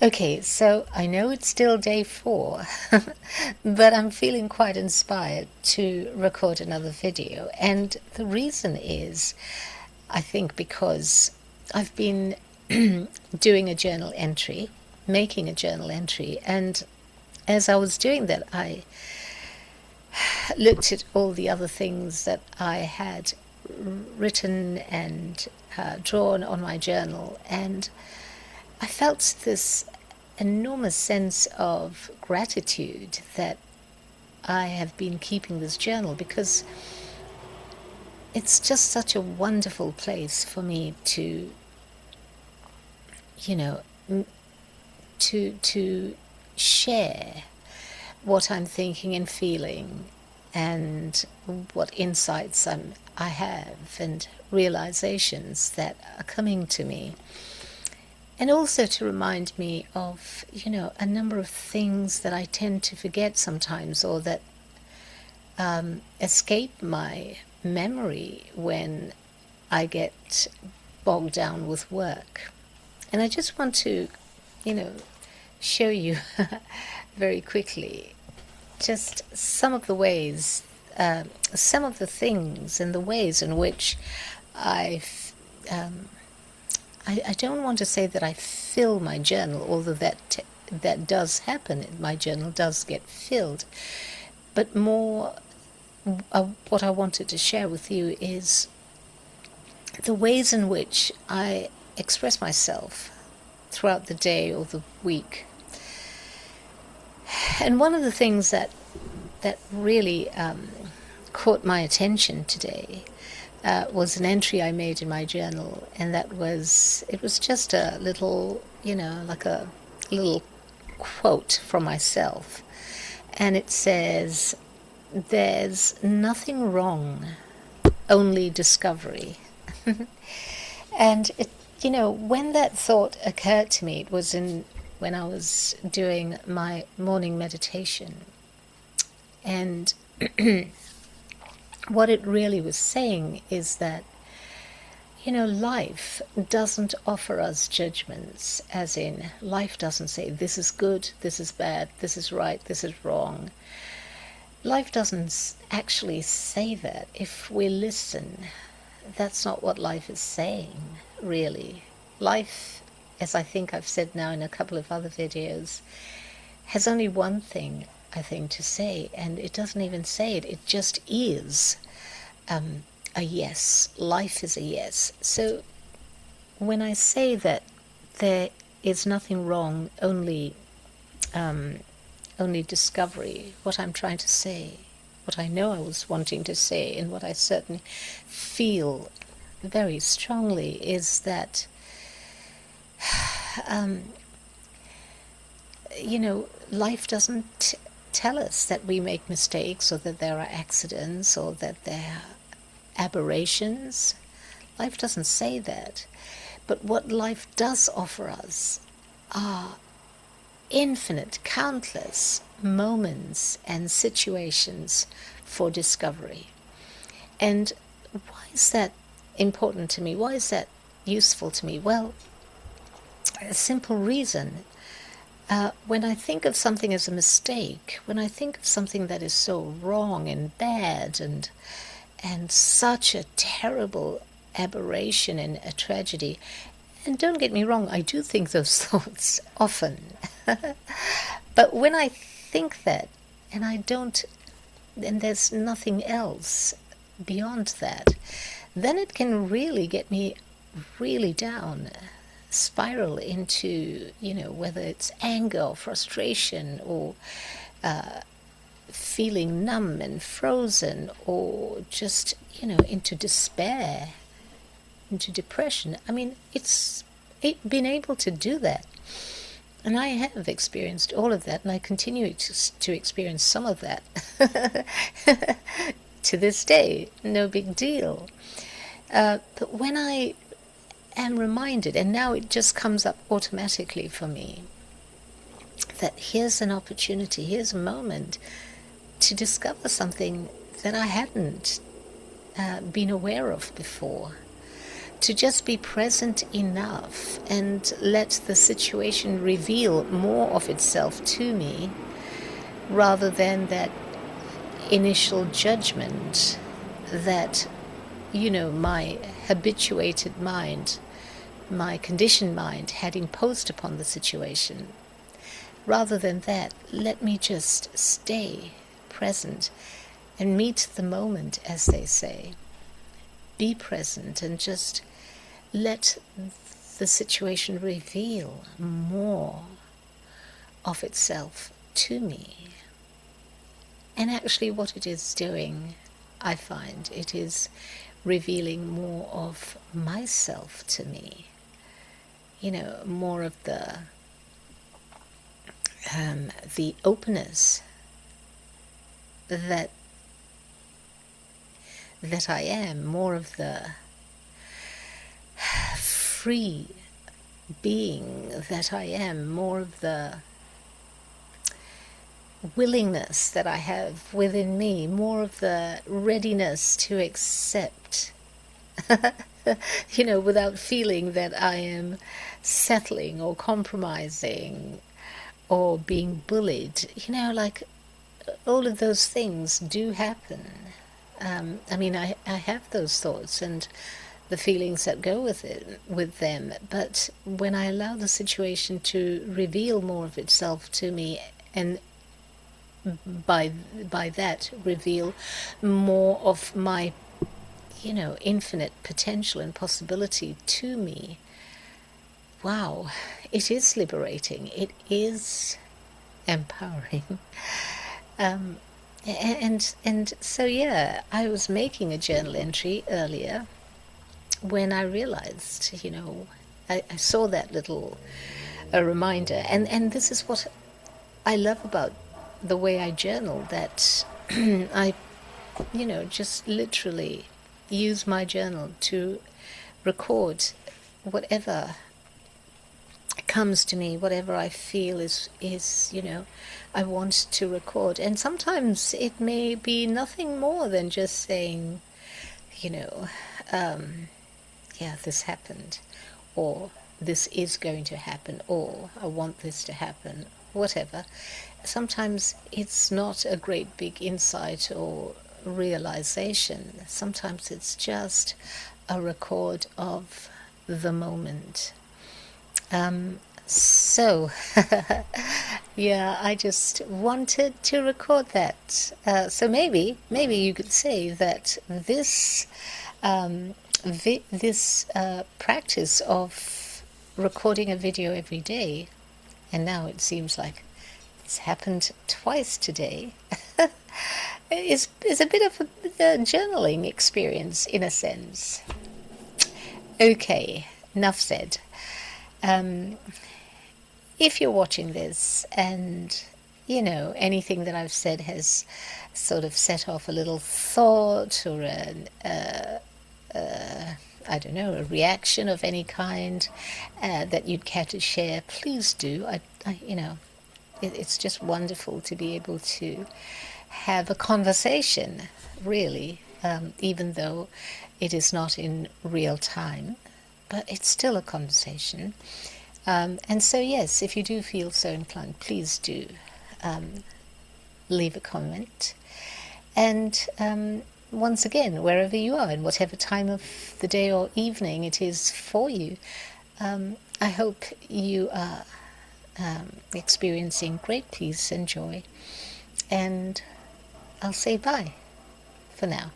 Okay, so I know it's still day 4, but I'm feeling quite inspired to record another video. And the reason is, I think, because I've been doing a journal entry, making a journal entry, and as I was doing that, I looked at all the other things that I had written and drawn on my journal, and I felt this enormous sense of gratitude that I have been keeping this journal, because it's just such a wonderful place for me to, you know, to share what I'm thinking and feeling, and what insights I have, and realizations that are coming to me. And also to remind me of, a number of things that I tend to forget sometimes, or that escape my memory when I get bogged down with work. And I just want to, you know, show you very quickly just some of the ways, some of the things and the ways in which I've I don't want to say that I fill my journal, although that does happen. My journal does get filled, but more what I wanted to share with you is the ways in which I express myself throughout the day or the week. And one of the things that really caught my attention today was an entry I made in my journal, and it was just a little, like a little quote from myself. And it says, "There's nothing wrong, only discovery." And when that thought occurred to me, it was when I was doing my morning meditation. And what it really was saying is that, life doesn't offer us judgments, as in, life doesn't say this is good, this is bad, this is right, this is wrong. Life doesn't actually say that. If we listen, that's not what life is saying, really. Life, as I think I've said now in a couple of other videos, has only one thing, I think, to say, and it doesn't even say it. It just is a yes. Life is a yes. So when I say that there is nothing wrong, only discovery, what I'm trying to say, what I know I was wanting to say, and what I certainly feel very strongly, is that life doesn't tell us that we make mistakes, or that there are accidents, or that there are aberrations. Life doesn't say that. But what life does offer us are infinite, countless moments and situations for discovery. And why is that important to me? Why is that useful to me? Well, a simple reason. When I think of something as a mistake, when I think of something that is so wrong and bad and such a terrible aberration and a tragedy, and don't get me wrong, I do think those thoughts often. But when I think that, and there's nothing else beyond that, then it can really get me really down, spiral into, whether it's anger or frustration, or feeling numb and frozen, or just, into despair, into depression. I mean, it's been able to do that. And I have experienced all of that, and I continue to experience some of that to this day. No big deal. But when I am reminded, and now it just comes up automatically for me, that here's an opportunity, here's a moment to discover something that I hadn't been aware of before, to just be present enough and let the situation reveal more of itself to me, rather than that initial judgment that, my habituated mind, my conditioned mind had imposed upon the situation. Rather than that, let me just stay present and meet the moment, as they say. Be present and just let the situation reveal more of itself to me. And actually what it is doing, I find, it is revealing more of myself to me. More of the openness that I am, more of the free being that I am, more of the willingness that I have within me, more of the readiness to accept, without feeling that I am settling or compromising or being bullied. Like all of those things do happen. I have those thoughts and the feelings that go with them, but when I allow the situation to reveal more of itself to me, and by that reveal more of my infinite potential and possibility to me, wow, it is liberating, it is empowering. And so I was making a journal entry earlier when I realized, I saw that little reminder, and this is what I love about the way I journal, that I just literally use my journal to record whatever comes to me, whatever I feel is I want to record. And sometimes it may be nothing more than just saying, this happened, or this is going to happen, or I want this to happen, whatever. Sometimes it's not a great big insight or realization. Sometimes it's just a record of the moment. So I just wanted to record that. So maybe you could say that this practice of recording a video every day, and now it seems like it's happened twice today, is a bit of a journaling experience in a sense. Okay, enough said. If you're watching this and anything that I've said has sort of set off a little thought or a reaction of any kind that you'd care to share, please do. It's just wonderful to be able to have a conversation, really, even though it is not in real time, but it's still a conversation. And so, yes, if you do feel so inclined, please do leave a comment. And once again, wherever you are, in whatever time of the day or evening it is for you, I hope you are experiencing great peace and joy. And I'll say bye for now.